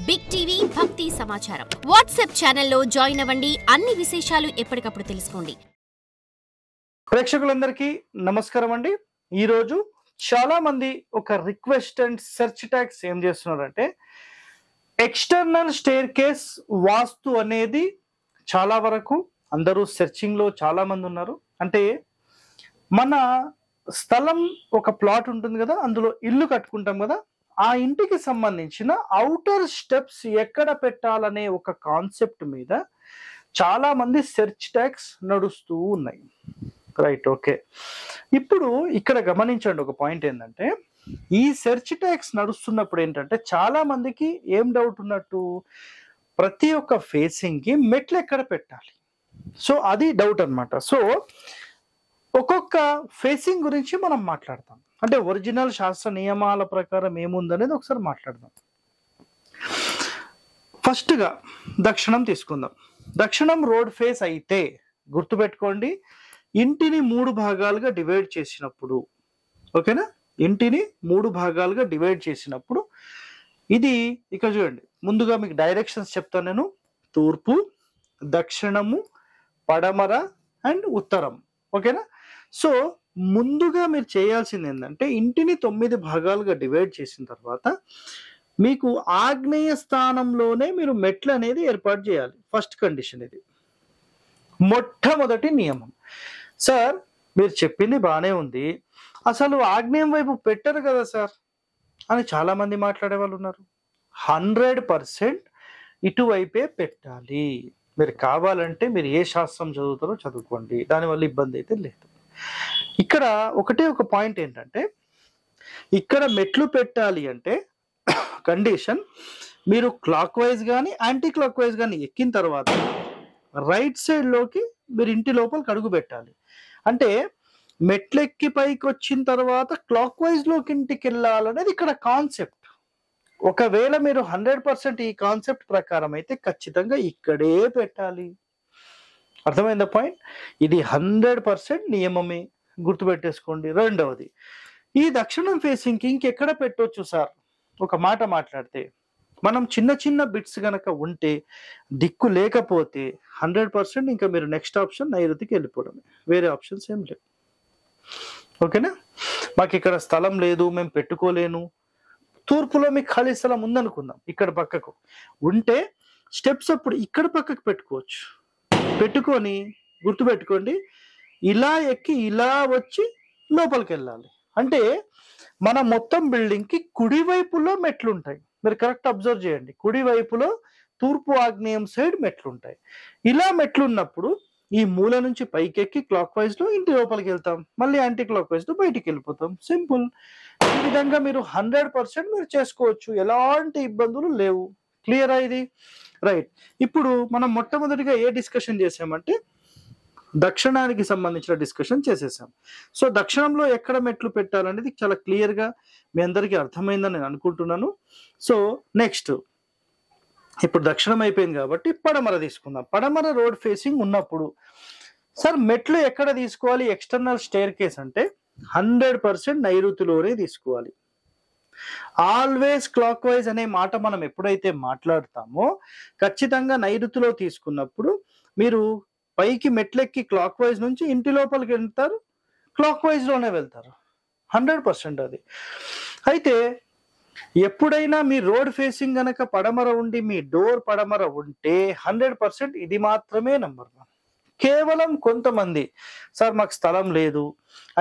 Big TV భక్తి సమాచారం WhatsApp ఛానల్లో జాయిన్ అవ్వండి. అన్ని విశేషాలు ఎప్పటికప్పుడు తెలుసుకోండి. ప్రేక్షకులందరికీ నమస్కారం అండి. ఈరోజు చాలా మంది ఒక రిక్వెస్ట్ అండ్ సెర్చ్ ట్యాగ్స్ ఏం చేస్తున్నారంటే, ఎక్స్టర్నల్ స్టేర్ కేస్ వాస్తు అనేది చాలా వరకు అందరూ సెర్చింగ్ లో చాలా మంది ఉన్నారు. అంటే మన స్థలం ఒక ప్లాట్ ఉంటుంది కదా, అందులో ఇల్లు కట్టుకుంటాం కదా, ఆ ఇంటికి సంబంధించిన ఔటర్ స్టెప్స్ ఎక్కడ పెట్టాలనే ఒక కాన్సెప్ట్ మీద చాలా మంది సెర్చ్ ట్యాగ్స్ నడుస్తూ ఉన్నాయి. Right, okay. ఇప్పుడు ఇక్కడ గమనించండి, ఒక పాయింట్ ఏంటంటే, ఈ సెర్చ్ ట్యాగ్స్ నడుస్తున్నప్పుడు ఏంటంటే చాలా మందికి ఏం డౌట్ ఉన్నట్టు, ప్రతి ఒక్క ఫేసింగ్ కి మెట్లు ఎక్కడ పెట్టాలి, సో అది డౌట్ అన్నమాట. సో ఒక్కొక్క ఫేసింగ్ గురించి మనం మాట్లాడతాం. అంటే ఒరిజినల్ శాస్త్ర నియమాల ప్రకారం ఏముందనేది ఒకసారి మాట్లాడదాం. ఫస్ట్ గా దక్షిణం తీసుకుందాం. దక్షిణం రోడ్ ఫేస్ అయితే గుర్తుపెట్టుకోండి, ఇంటిని 3 భాగాలుగా డివైడ్ చేసినప్పుడు, ఓకేనా, ఇంటిని 3 భాగాలుగా డివైడ్ చేసినప్పుడు ఇది ఇక్కడ చూడండి. ముందుగా మీకు డైరెక్షన్స్ చెప్తాను నేను. తూర్పు, దక్షిణము, పడమర అండ్ ఉత్తరం, ఓకేనా. సో ముందుగా మీరు చేయాల్సింది ఏంటంటే, ఇంటిని 9 భాగాలుగా డివైడ్ చేసిన తర్వాత మీకు ఆగ్నేయ స్థానంలోనే మీరు మెట్లు అనేది ఏర్పాటు చేయాలి. ఫస్ట్ కండిషన్ ఇది, మొట్టమొదటి నియమం. సార్ మీరు చెప్పింది బాగానే ఉంది, అసలు ఆగ్నేయం వైపు పెట్టరు కదా సార్ అని చాలా మంది మాట్లాడే వాళ్ళు ఉన్నారు. 100% ఇటువైపే పెట్టాలి. మీరు కావాలంటే మీరు ఏ శాస్త్రం చదువుతారో చదువుకోండి, దానివల్ల ఇబ్బంది అయితే లేదు. ఇక్కడ ఒకటే ఒక పాయింట్ ఏంటంటే, ఇక్కడ మెట్లు పెట్టాలి అంటే కండిషన్, మీరు క్లాక్ వైజ్ కానీ యాంటీ క్లాక్ వైజ్ కానీ ఎక్కిన తర్వాత రైట్ సైడ్ లోకి మీరు ఇంటి లోపలికి అడుగు పెట్టాలి. అంటే మెట్లెక్కి పైకి వచ్చిన తర్వాత క్లాక్ వైజ్ లోకి ఇంటికి వెళ్ళాలనేది ఇక్కడ కాన్సెప్ట్. ఒకవేళ మీరు 100% ఈ కాన్సెప్ట్ ప్రకారం అయితే ఖచ్చితంగా ఇక్కడే పెట్టాలి. అర్థమైందా పాయింట్? ఇది 100% నియమమే, గుర్తుపెట్టేసుకోండి. రెండవది, ఈ దక్షిణం ఫేసింగ్ కి ఇంకెక్కడ పెట్టవచ్చు సార్ ఒక మాట మాట్లాడితే, మనం చిన్న చిన్న బిట్స్ గనక ఉంటే, దిక్కు లేకపోతే 100% ఇంకా మీరు నెక్స్ట్ ఆప్షన్ నైరుతికి వెళ్ళిపోవడమే, వేరే ఆప్షన్స్ ఏం లేవు. ఓకేనా. మాకు ఇక్కడ స్థలం లేదు, మేము పెట్టుకోలేను, తూర్పులో మీకు ఖాళీ స్థలం ఉందనుకుందాం, ఇక్కడ పక్కకు ఉంటే స్టెప్స్ అప్పుడు ఇక్కడ పక్కకు పెట్టుకోవచ్చు. పెట్టుకొని గుర్తుపెట్టుకోండి, ఇలా ఎక్కి ఇలా వచ్చి లోపలికి వెళ్ళాలి. అంటే మన మొత్తం బిల్డింగ్ కి కుడి వైపులో మెట్లు ఉంటాయి. మీరు కరెక్ట్ అబ్జర్వ్ చేయండి, కుడి వైపులో తూర్పు ఆగ్నేయం సైడ్ మెట్లు ఉంటాయి. ఇలా మెట్లు ఉన్నప్పుడు ఈ మూల నుంచి పైకి ఎక్కి క్లాక్ వైజ్ లో ఇంటి లోపలికి వెళ్తాం, మళ్ళీ యాంటీ క్లాక్ వైజ్ లో బయటికి వెళ్ళిపోతాం. సింపుల్. ఈ విధంగా మీరు 100% మీరు చేసుకోవచ్చు, ఎలాంటి ఇబ్బందులు లేవు. క్లియరా ఇది? రైట్. ఇప్పుడు మనం మొట్టమొదటిగా ఏ డిస్కషన్ చేసామంటే, దక్షిణానికి సంబంధించిన డిస్కషన్ చేసేసాం. సో దక్షిణంలో ఎక్కడ మెట్లు పెట్టాలనేది చాలా క్లియర్ గా మీ అందరికీ అర్థమైందని నేను అనుకుంటున్నాను. సో నెక్స్ట్, ఇప్పుడు దక్షిణం అయిపోయింది కాబట్టి పడమర తీసుకుందాం. పడమర రోడ్ ఫేసింగ్ ఉన్నప్పుడు సార్ మెట్లు ఎక్కడ తీసుకోవాలి? ఎక్స్టర్నల్ స్టేర్ కేస్ అంటే 100% నైరుతిలోనే తీసుకోవాలి. ఆల్వేస్ క్లాక్ వైజ్ అనే మాట మనం ఎప్పుడైతే మాట్లాడతామో ఖచ్చితంగా నైరుతిలో తీసుకున్నప్పుడు మీరు పైకి మెట్లెక్కి క్లాక్ వైజ్ నుంచి ఇంటి లోపలికి వెళ్తారు, క్లాక్ వైజ్ లోనే వెళ్తారు. 100% అది. అయితే ఎప్పుడైనా మీ రోడ్ ఫేసింగ్ గనక పడమర ఉండి మీ డోర్ పడమర ఉంటే 100% ఇది మాత్రమే నెంబర్ 1. కేవలం కొంతమంది, సార్ మాకు స్థలం లేదు,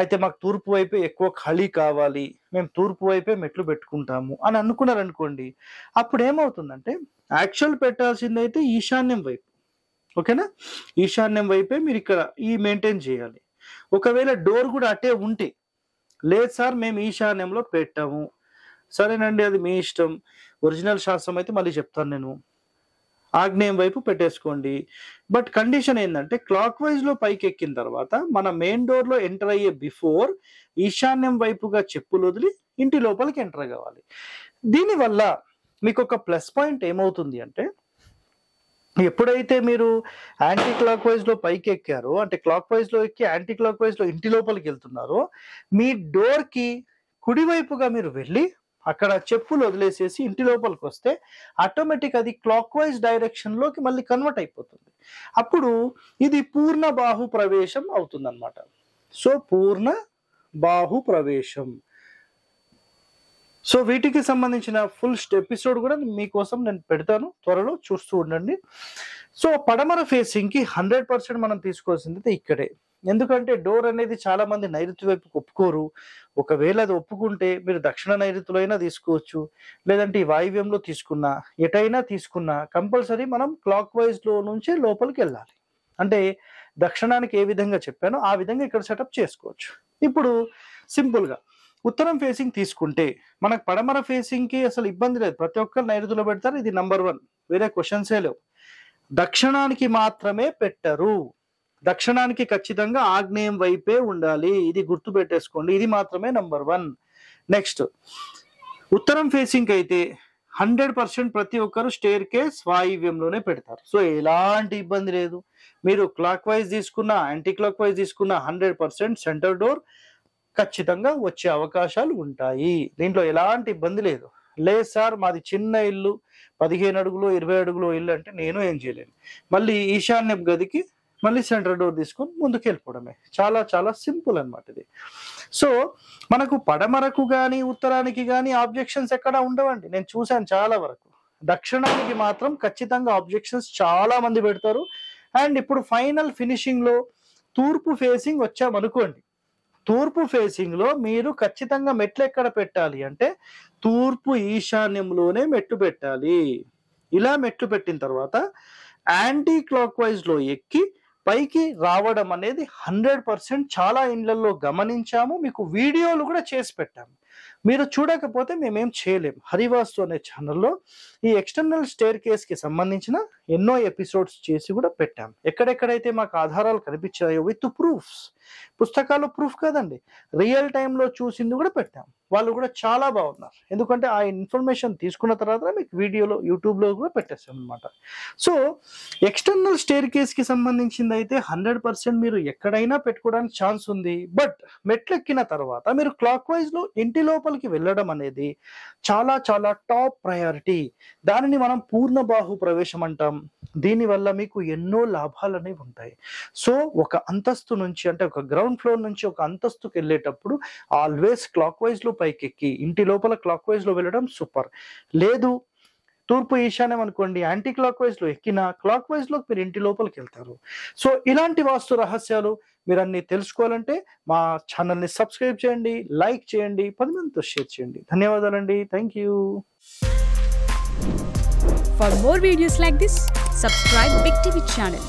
అయితే మాకు తూర్పు వైపే ఎక్కువ ఖాళీ కావాలి, మేము తూర్పు వైపే మెట్లు పెట్టుకుంటాము అని అనుకున్నారనుకోండి, అప్పుడు ఏమవుతుందంటే యాక్చువల్ పెట్టాల్సింది అయితే ఈశాన్యం వైపు, ఓకేనా. ఈశాన్యం వైపే మీరు ఇక్కడ ఈ మెయింటైన్ చేయాలి. ఒకవేళ డోర్ కూడా అటే ఉంటే, లేదు సార్ మేము ఈశాన్యంలో పెట్టాము, సరేనండి అది మీ ఇష్టం, ఒరిజినల్ శాస్త్రం అయితే మళ్ళీ చెప్తాను నేను, ఆగ్నేయం వైపు పెట్టేసుకోండి. బట్ కండిషన్ ఏంటంటే, క్లాక్ వైజ్ లో పైకి ఎక్కిన తర్వాత మన మెయిన్ డోర్ లో ఎంటర్ అయ్యే బిఫోర్ ఈశాన్యం వైపుగా చెప్పులు వదిలి ఇంటి లోపలికి ఎంటర్ కావాలి. దీనివల్ల మీకు ఒక ప్లస్ పాయింట్ ఏమవుతుంది అంటే, ఎప్పుడైతే మీరు యాంటీ క్లాక్ వైజ్ లో పైకి ఎక్కారో, అంటే క్లాక్ వైజ్ లో ఎక్కి యాంటీ క్లాక్ వైజ్ లో ఇంటి లోపలికి వెళ్తున్నారో, మీ డోర్ కి కుడివైపుగా మీరు వెళ్ళి అక్కడ చెప్పులు వదిలేసేసి ఇంటి లోపలికి వస్తే ఆటోమేటిక్ అది క్లాక్ వైజ్ డైరెక్షన్లోకి మళ్ళీ కన్వర్ట్ అయిపోతుంది. అప్పుడు ఇది పూర్ణ బాహు ప్రవేశం అవుతుంది అనమాట. సో పూర్ణ బాహు ప్రవేశం. సో వీటికి సంబంధించిన ఫుల్ ఎపిసోడ్ కూడా మీకోసం నేను పెడతాను, త్వరలో చూస్తూ ఉండండి. సో పడమర ఫేసింగ్కి 100% మనం తీసుకోవాల్సింది ఇక్కడే. ఎందుకంటే డోర్ అనేది చాలా మంది నైరుతి వైపుకి ఒప్పుకోరు. ఒకవేళ అది ఒప్పుకుంటే మీరు దక్షిణ నైరుతిలో అయినా తీసుకోవచ్చు, లేదంటే ఈ వాయువ్యంలో తీసుకున్నా, ఎటైనా తీసుకున్నా కంపల్సరీ మనం క్లాక్ వైజ్లో నుంచి లోపలికి వెళ్ళాలి. అంటే దక్షిణానికి ఏ విధంగా చెప్పానో ఆ విధంగా ఇక్కడ సెటప్ చేసుకోవచ్చు. ఇప్పుడు సింపుల్గా ఉత్తరం ఫేసింగ్ తీసుకుంటే మనకు పడమర ఫేసింగ్కి అసలు ఇబ్బంది లేదు, ప్రతి ఒక్కరు నైరుతిలో పెడతారు, ఇది నంబర్ 1, వేరే క్వశ్చన్సే లేవు. దక్షిణానికి మాత్రమే పెట్టరు, దక్షిణానికి ఖచ్చితంగా ఆగ్నేయం వైపే ఉండాలి, ఇది గుర్తు పెట్టేసుకోండి, ఇది మాత్రమే నంబర్ 1. నెక్స్ట్ ఉత్తరం ఫేసింగ్ అయితే 100% ప్రతి ఒక్కరు స్టేర్ కేస్ వాయువ్యంలోనే పెడతారు. సో ఎలాంటి ఇబ్బంది లేదు, మీరు క్లాక్ వైజ్ తీసుకున్నా యాంటీ క్లాక్ వైజ్ తీసుకున్నా 100% సెంటర్ డోర్ ఖచ్చితంగా వచ్చే అవకాశాలు ఉంటాయి. దీంట్లో ఎలాంటి ఇబ్బంది లేదు. లేదు సార్ మాది చిన్న ఇల్లు 15 అడుగులు 20 అడుగులు ఇల్లు అంటే నేను ఏం చేయలేను, మళ్ళీ ఈశాన్య గదికి మళ్ళీ సెంటర్ డోర్ తీసుకొని ముందుకు వెళ్ళిపోవడమే. చాలా చాలా సింపుల్ అనమాట ఇది. సో మనకు పడమరకు కానీ ఉత్తరానికి కానీ ఆబ్జెక్షన్స్ ఎక్కడ ఉండవండి, నేను చూశాను చాలా వరకు. దక్షిణానికి మాత్రం ఖచ్చితంగా ఆబ్జెక్షన్స్ చాలా మంది పెడతారు. అండ్ ఇప్పుడు ఫైనల్ ఫినిషింగ్లో తూర్పు ఫేసింగ్ వచ్చామనుకోండి, తూర్పు ఫేసింగ్ లో మీరు ఖచ్చితంగా మెట్లు ఎక్కడ పెట్టాలి అంటే తూర్పు ఈశాన్యంలోనే మెట్లు పెట్టాలి. ఇలా మెట్లు పెట్టిన తర్వాత యాంటీ క్లాక్ వైజ్ లో ఎక్కి పైకి రావడం అనేది 100% చాలా ఇండ్లలో గమనించాము, మీకు వీడియోలు కూడా చేసి పెట్టాము. మీరు చూడకపోతే మేమేం చేయలేము. హరివాస్తు అనే ఛానల్లో ఈ ఎక్స్టర్నల్ స్టేర్ కేస్కి సంబంధించిన ఎన్నో ఎపిసోడ్స్ చేసి కూడా పెట్టాము. ఎక్కడెక్కడైతే మాకు ఆధారాలు కనిపించాయో విత్ ప్రూఫ్స్, పుస్తకాలు ప్రూఫ్ కాదండి, రియల్ టైంలో చూసింది కూడా పెట్టాం. వాళ్ళు కూడా చాలా బాగున్నారు, ఎందుకంటే ఆ ఇన్ఫర్మేషన్ తీసుకున్న తర్వాత మీకు వీడియోలో యూట్యూబ్లో కూడా పెట్టేస్తాం అనమాట. సో ఎక్స్టర్నల్ స్టేర్ కేస్కి సంబంధించింది అయితే 100% మీరు ఎక్కడైనా పెట్టుకోవడానికి ఛాన్స్ ఉంది. బట్ మెట్లెక్కిన తర్వాత మీరు క్లాక్ వైజ్లో ఇంటి లోపలికి వెళ్ళడం అనేది చాలా చాలా టాప్ ప్రయారిటీ. దానిని మనం పూర్ణ బాహు ప్రవేశం అంటాం. దీనివల్ల మీకు ఎన్నో లాభాలు అనేవి ఉంటాయి. సో ఒక అంతస్తు నుంచి అంటే ఒక గ్రౌండ్ ఫ్లోర్ నుంచి ఒక అంతస్తుకి వెళ్ళేటప్పుడు ఆల్వేస్ క్లాక్ వైజ్లో పైకెక్కి ఇంటి లోపల క్లాక్ వైజ్లో వెళ్ళడం సూపర్. లేదు తూర్పు ఈశాన్యం అనుకోండి, యాంటీ క్లాక్ వైజ్లో ఎక్కిన క్లాక్ వైజ్లో మీరు ఇంటి లోపలికి వెళ్తారు. సో ఇలాంటి వాస్తు రహస్యాలు మీరు అన్ని తెలుసుకోవాలంటే మా ఛానల్ని సబ్స్క్రైబ్ చేయండి, లైక్ చేయండి, 10 మందితో షేర్ చేయండి. ధన్యవాదాలండి. Thank you. For more videos like this, subscribe Big TV channel.